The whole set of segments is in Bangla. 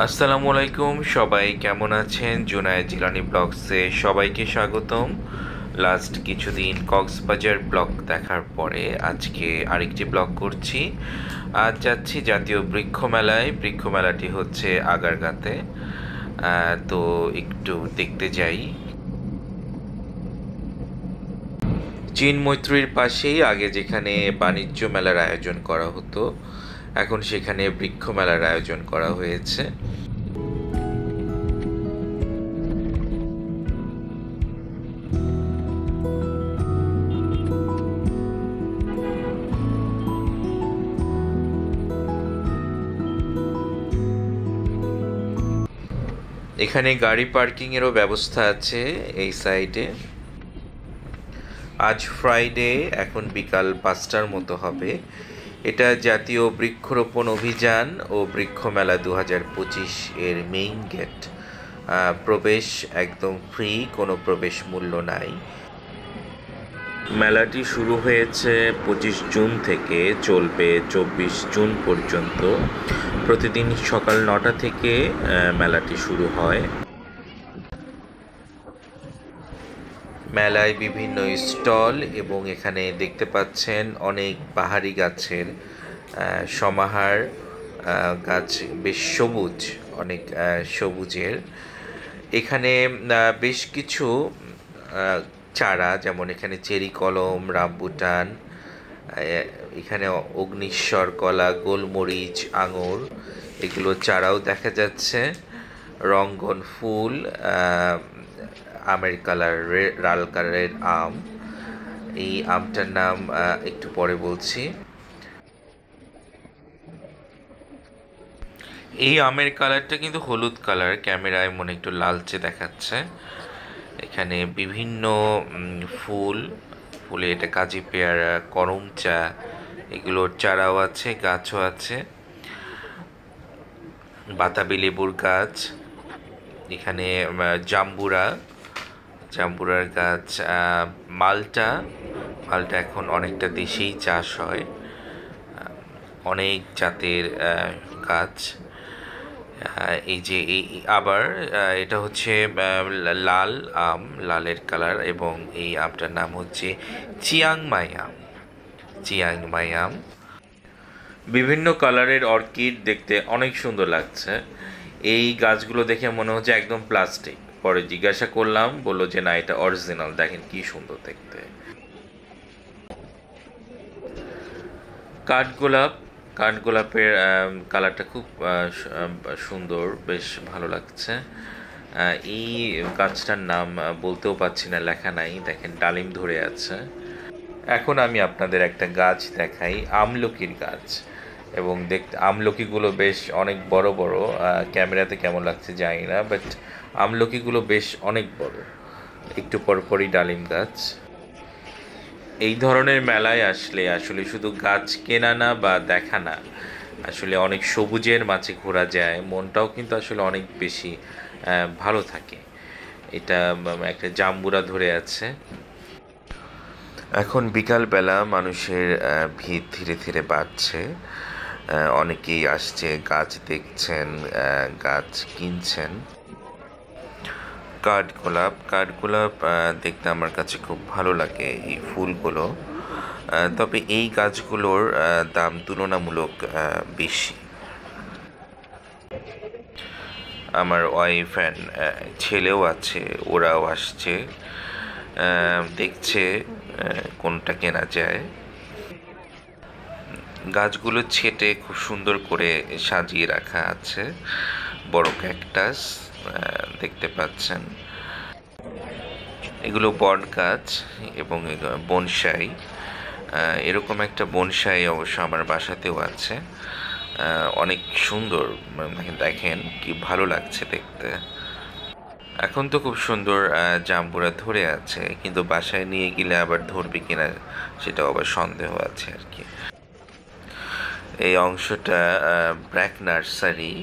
আসসালামু আলাইকুম, সবাই কেমন আছেন? জুনায়েদ জিলানী ব্লগসে সবাইকে স্বাগতম। লাস্ট কিছুদিন কক্সবাজার ব্লগ দেখার পরে আজকে আরেকটি ব্লগ করছি। আজ যাচ্ছি জাতীয় বৃক্ষ মেলায়। বৃক্ষ মেলাটি হচ্ছে আগারগাঁতে। তো একটু দেখতে যাই। চীন মৈত্রীর পাশেই আগে যেখানে বাণিজ্য মেলার আয়োজন করা হতো, এখন সেখানে বৃক্ষ মেলার আয়োজন করা হয়েছে। এখানে গাড়ি পার্কিংয়েরও ব্যবস্থা আছে এই সাইডে। আজ ফ্রাইডে, এখন বিকাল 5টার মতো হবে। এটা জাতীয় বৃক্ষরোপণ অভিযান ও বৃক্ষ মেলা 2025 এর মেইন গেট। প্রবেশ একদম ফ্রি, কোনো প্রবেশ মূল্য নাই। মেলাটি শুরু হয়েছে 25 জুন থেকে, চলবে 24 জুন পর্যন্ত। প্রতিদিন সকাল 9টা থেকে মেলাটি শুরু হয়। মেলায় বিভিন্ন স্টল এবং এখানে দেখতে পাচ্ছেন অনেক বাহারি গাছের সমাহার। গাছ বেশ সবুজ, অনেক সবুজের। এখানে বেশ কিছু চারা, যেমন এখানে চেরি কলম, রামবুটান, এখানে অগ্নিশ্বর কলা, গোলমরিচ, আঙুর, এগুলো চারাও দেখা যাচ্ছে। রঙ্গন ফুল, আমের কালার, লাল কালারের আম। এই আমটার নাম একটু পরে বলছি। এই আমের কালারটা কিন্তু হলুদ কালার, ক্যামেরায় মনে একটু লালচে দেখাচ্ছে। এখানে বিভিন্ন ফুলে, এটা কাজি পেয়ারা, করম চা, এগুলোর চারাও আছে, গাছও আছে। বাতাবি লেবুর গাছ, এখানে জাম্বুরার গাছ, মালটা এখন অনেকটা দেশেই চাষ হয়। অনেক জাতের গাছ। এই যে আবার এটা হচ্ছে লাল আম, লালের কালার, এবং এই আমটার নাম হচ্ছে চিয়াংমাই আম। বিভিন্ন কালারের অর্কিড দেখতে অনেক সুন্দর লাগছে। এই গাছগুলো দেখে মনে হচ্ছে একদম প্লাস্টিক। পরে জিজ্ঞাসা করলাম, বললো যে না, এটা অরিজিনাল, দেখেন কি সুন্দর দেখতে। কাঠগোলাপের কালারটা খুব সুন্দর, বেশ ভালো লাগছে। এই গাছটার নাম বলতেও পারছি না, লেখা নাই, দেখেন ডালিম ধরে আছে। এখন আমি আপনাদের একটা গাছ দেখাই, আমলকির গাছ। এবং দেখতে আমলকিগুলো বেশ অনেক বড় বড়। ক্যামেরাতে কেমন লাগছে জানি না, বাট আমলকিগুলো বেশ অনেক বড়। একটু পরপরই ডালিম গাছ। এই ধরনের মেলায় আসলে আসলে শুধু গাছ কেনা না বা দেখা না, আসলে অনেক সবুজের মাঝে ঘোরা যায়, মনটাও কিন্তু আসলে অনেক বেশি ভালো থাকে। এটা একটা জাম্বুরা ধরে আছে। এখন বিকালবেলা, মানুষের ভিড় ধীরে ধীরে বাড়ছে। অনেকেই আসছে, গাছ দেখছেন, গাছ কিনছেন। কাঠগোলাপ দেখতে আমার কাছে খুব ভালো লাগে, এই ফুলগুলো। তবে এই গাছগুলোর দাম তুলনামূলক বেশি। আমার ওয়াইফ অ্যান্ড ছেলেও আছে, ওরাও আসছে, দেখছে কোনটা কেনা যায়। গাছগুলো ছেটে খুব সুন্দর করে সাজিয়ে রাখা আছে। বড় ক্যাকটাস দেখতে পাচ্ছেন। এগুলো বট গাছ এবং বনসাই। এরকম একটা বনসাই অবশ্য আমার বাসাতেও আছে। অনেক সুন্দর, দেখেন কি ভালো লাগছে দেখতে। এখন তো খুব সুন্দর জাম্বুরা ধরে আছে, কিন্তু বাসায় নিয়ে গেলে আবার ধরবে কিনা সেটাও আবার সন্দেহ আছে আর কি। এই অংশটা ব্র্যাক নার্সারি,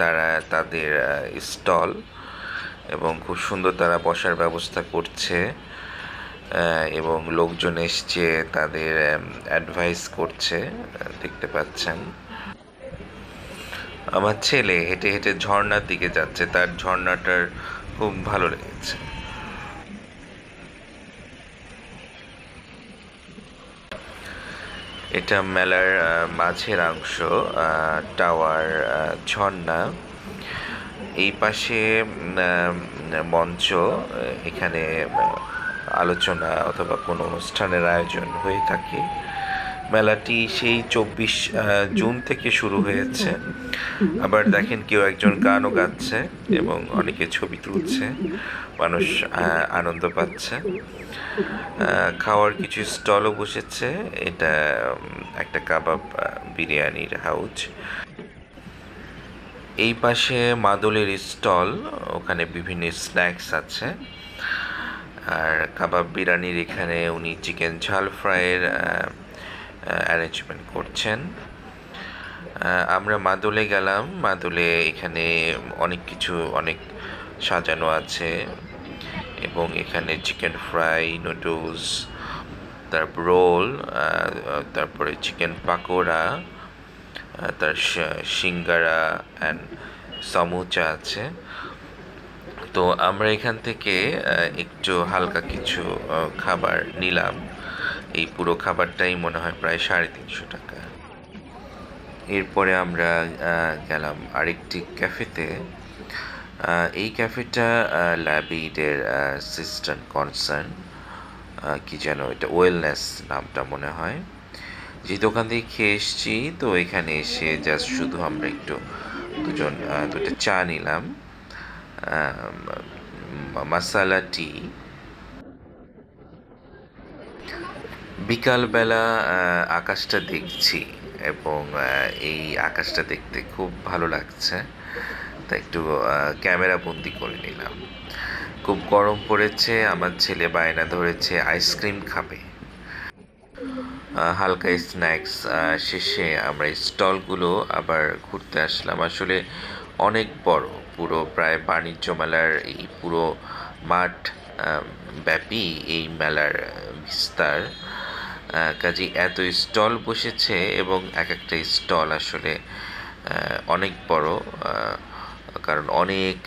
তারা তাদের স্টল, এবং খুব সুন্দর তারা বসার ব্যবস্থা করছে, এবং লোকজন এসছে, তাদের অ্যাডভাইস করছে, দেখতে পাচ্ছেন। আমার ছেলে হেঁটে হেঁটে ঝর্ণার দিকে যাচ্ছে, তার ঝর্ণাটার খুব ভালো লেগেছে। এটা মেলার মাঝের অংশ, টাওয়ার, ঝর্ণা। এই পাশে মঞ্চ, এখানে আলোচনা অথবা কোনো অনুষ্ঠানের আয়োজন হয়ে থাকে। মেলাটি সেই 24 জুন থেকে শুরু হয়েছে। আবার দেখেন কেউ একজন গানও গাচ্ছে এবং অনেকে ছবি তুলছে, মানুষ আনন্দ পাচ্ছে। খাওয়ার কিছু স্টলও বসেছে। এটা একটা কাবাব বিরিয়ানির হাউজ। এই পাশে মাদলের স্টল, ওখানে বিভিন্ন স্ন্যাক্স আছে। আর কাবাব বিরিয়ানির এখানে উনি চিকেন ঝাল ফ্রাইয়ের অ্যারেঞ্জমেন্ট করছেন। আমরা মাদলে গেলাম। মাদলে এখানে অনেক কিছু অনেক সাজানো আছে এবং এখানে চিকেন ফ্রাই, নুডলস, তারপর রোল, তারপরে চিকেন পাকোড়া, তার সিঙ্গারা অ্যান্ড সমুচা আছে। তো আমরা এখান থেকে একটু হালকা কিছু খাবার নিলাম। এই পুরো খাবারটাই মনে হয় প্রায় 350 টাকা। এরপরে আমরা গেলাম আরেকটি ক্যাফেতে। এই ক্যাফেটা ল্যাবিডের সিস্টার কনসার্ন, কি যেন এটা, ওয়েলনেস নামটা মনে হয়। যেহেতু ওখান থেকে খেয়ে এসছি, তো এখানে এসে জাস্ট শুধু আমরা একটু দুটো চা নিলাম, মাসালা টি। বিকালবেলা আকাশটা দেখছি এবং এই আকাশটা দেখতে খুব ভালো লাগছে, তাই একটু ক্যামেরা বন্দি করে নিলাম। খুব গরম পড়েছে, আমার ছেলে বায়না ধরেছে আইসক্রিম খাবে। হালকা স্ন্যাক্স শেষে আমরা স্টলগুলো আবার ঘুরতে আসলাম। আসলে অনেক বড়, পুরো প্রায় বাণিজ্য মেলার এই পুরো মাঠ ব্যাপী এই মেলার বিস্তার। কাজে এত স্টল বসেছে এবং এক একটা স্টল আসলে অনেক বড়, কারণ অনেক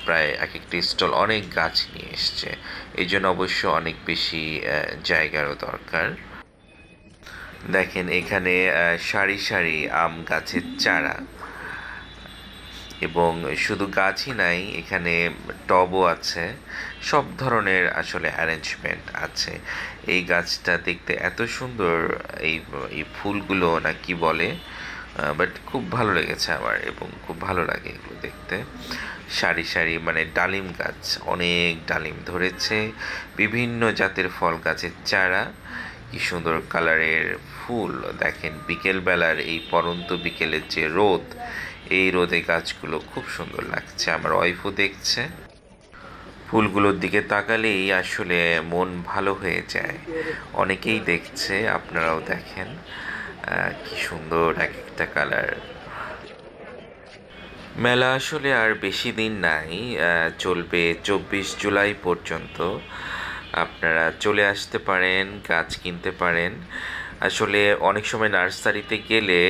প্রায় এক একটা স্টল অনেক গাছ নিয়ে এসছে, এই জন্য অবশ্য অনেক বেশি জায়গারও দরকার। দেখেন এখানে সারি সারি আম গাছের চারা, এবং শুধু গাছই নাই, এখানে টবও আছে, সব ধরনের আসলে অ্যারেঞ্জমেন্ট আছে। এই গাছটা দেখতে এত সুন্দর, এই এই ফুলগুলো না কি বলে, বাট খুব ভালো লেগেছে আমার এবং খুব ভালো লাগে এগুলো দেখতে। সারি সারি মানে ডালিম গাছ, অনেক ডালিম ধরেছে, বিভিন্ন জাতের ফল গাছের চারা, কি সুন্দর কালারের ফুল। দেখেন বিকেলবেলার এই পরন্ত বিকেলের যে রোদ, এই রোদে গাছগুলো খুব সুন্দর লাগছে। আমার ওয়াইফও দেখছে। ফুলগুলোর দিকে তাকালেই আসলে মন ভালো হয়ে যায়। অনেকেই দেখছে, আপনারাও দেখেন কি সুন্দর এক একটা কালার। মেলা আসলে আর বেশি দিন নাই, চলবে 24 জুলাই পর্যন্ত। আপনারা চলে আসতে পারেন, গাছ কিনতে পারেন। আসলে অনেক সময় নার্সারিতে গেলে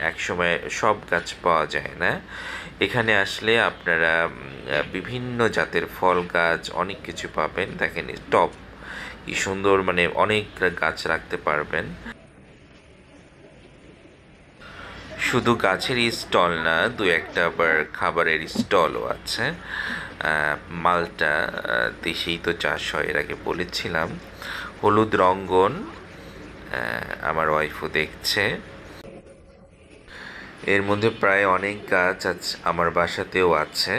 এক সময় সব গাছ পাওয়া যায় না। এখানে আসলে আপনারা বিভিন্ন জাতের ফল গাছ অনেক কিছু পাবেন। দেখেন টব কি সুন্দর, মানে অনেক গাছ রাখতে পারবেন। শুধু গাছেরই স্টল না, দু একটা আবার খাবারের স্টলও আছে। মালটা দেশেই তো চাষ হয়, এর আগে বলেছিলাম। হলুদ রঙ্গন, আমার ওয়াইফও দেখছে। এর মধ্যে প্রায় অনেক গাছ আছে, আমার বাসাতেও আছে।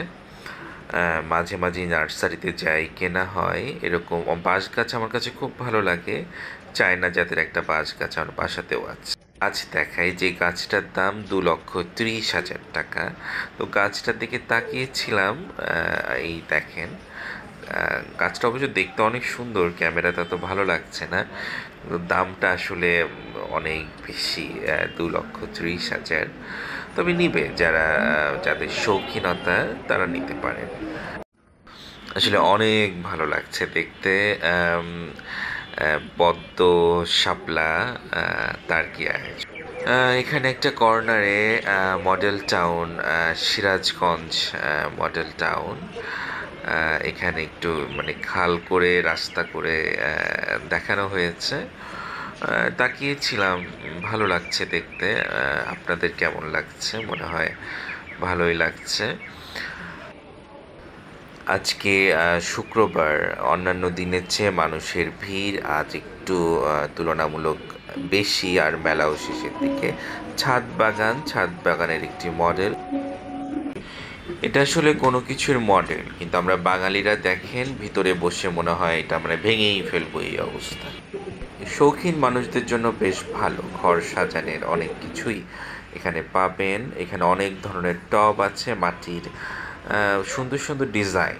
মাঝে মাঝে নার্সারিতে যাই, কেনা হয়। এরকম বাঁশ গাছ আমার কাছে খুব ভালো লাগে। চায়না জাতের একটা বাঁশ গাছ আমার বাসাতেও আছে। গাছ দেখায়, যে গাছটার দাম 2,30,000 টাকা। তো গাছটার দিকে তাকিয়েছিলাম, এই দেখেন গাছটা অবশ্য দেখতে অনেক সুন্দর, ক্যামেরাটা তো ভালো লাগছে না, দামটা আসলে অনেক বেশি, 2,30,000। তবে নিবে যারা, যাদের শৌখিনতা, তারা নিতে পারেন। আসলে অনেক ভালো লাগছে দেখতে। পদ্ম, শাপলা, তার কি আয়োজন। এখানে একটা কর্নারে model town, Sirajganj model town. এখানে একটু মানে খাল করে রাস্তা করে দেখানো হয়েছে। তাকিয়েছিলাম, ভালো লাগছে দেখতে। আপনাদের কেমন লাগছে? মনে হয় ভালোই লাগছে। আজকে শুক্রবার, অন্যান্য দিনের চেয়ে মানুষের ভিড় আজ একটু তুলনামূলক বেশি, আর মেলাও শেষের দিকে। ছাদ বাগানের একটি মডেল। এটা আসলে কোনো কিছুর মডেল, কিন্তু আমরা বাঙালিরা দেখেন ভিতরে বসে মনে হয় এটা আমরা ভেঙেই ফেলবো এই অবস্থা। শৌখিন মানুষদের জন্য বেশ ভালো, ঘর সাজানোর অনেক কিছুই এখানে পাবেন। এখানে অনেক ধরনের টব আছে মাটির, সুন্দর সুন্দর ডিজাইন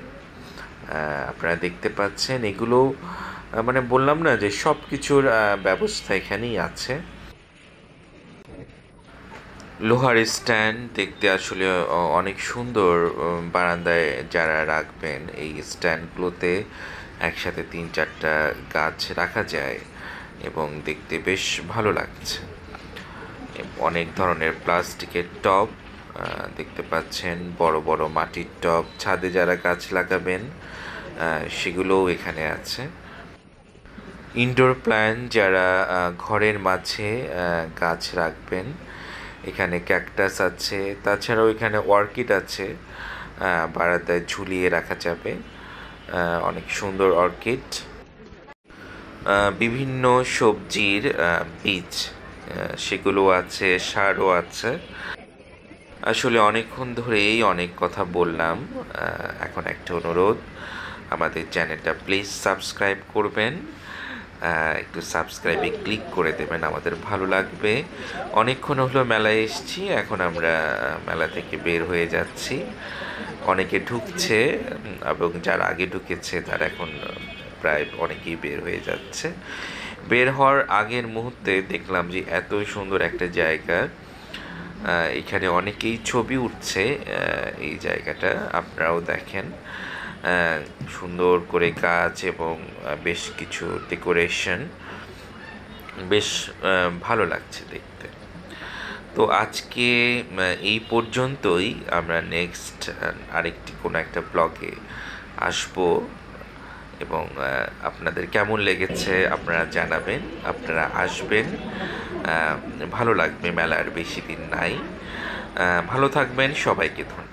আপনারা দেখতে পাচ্ছেন। এগুলো মানে বললাম না যে সব কিছুর ব্যবস্থা এখানেই আছে। লোহার স্ট্যান্ড দেখতে আসলে অনেক সুন্দর। বারান্দায় যারা রাখবেন এই স্ট্যান্ডগুলোতে একসাথে 3-4টা গাছ রাখা যায় এবং দেখতে বেশ ভালো লাগছে। অনেক ধরনের প্লাস্টিকের টব দেখতে পাচ্ছেন, বড় বড় মাটির টব। ছাদে যারা গাছ লাগাবেন সেগুলোও এখানে আছে। ইনডোর প্ল্যান্ট যারা ঘরের মাঝে গাছ রাখবেন, এখানে ক্যাকটাস আছে। তাছাড়াও এখানে অর্কিড আছে, বারান্দায় ঝুলিয়ে রাখা যাবে। অনেক সুন্দর অর্কিড। বিভিন্ন সবজির বীজ সেগুলো আছে, সারও আছে। আসলে অনেকক্ষণ ধরেই অনেক কথা বললাম। এখন একটা অনুরোধ, আমাদের চ্যানেলটা প্লিজ সাবস্ক্রাইব করবেন। একটু সাবস্ক্রাইবে ক্লিক করে দেবেন, আমাদের ভালো লাগবে। অনেকক্ষণ হলো মেলায় এসেছি, এখন আমরা মেলা থেকে বের হয়ে যাচ্ছি। অনেকে ঢুকছে এবং যারা আগে ঢুকেছে তারা এখন প্রায় অনেকেই বের হয়ে যাচ্ছে। বের হওয়ার আগের মুহূর্তে দেখলাম যে এত সুন্দর একটা জায়গা, এখানে অনেকেই ছবি উঠছে। এই জায়গাটা আপনারাও দেখেন, সুন্দর করে গাছ এবং বেশ কিছু ডেকোরেশন, বেশ ভালো লাগছে দেখতে। তো আজকে এই পর্যন্তই। আমরা নেক্সট আরেকটি কোনো একটা ব্লগে আসবো এবং আপনাদের কেমন লেগেছে আপনারা জানাবেন। আপনারা আসবেন, ভালো লাগবে। মেলার বেশি দিন নাই। ভালো থাকবেন, সবাইকে ধন্যবাদ।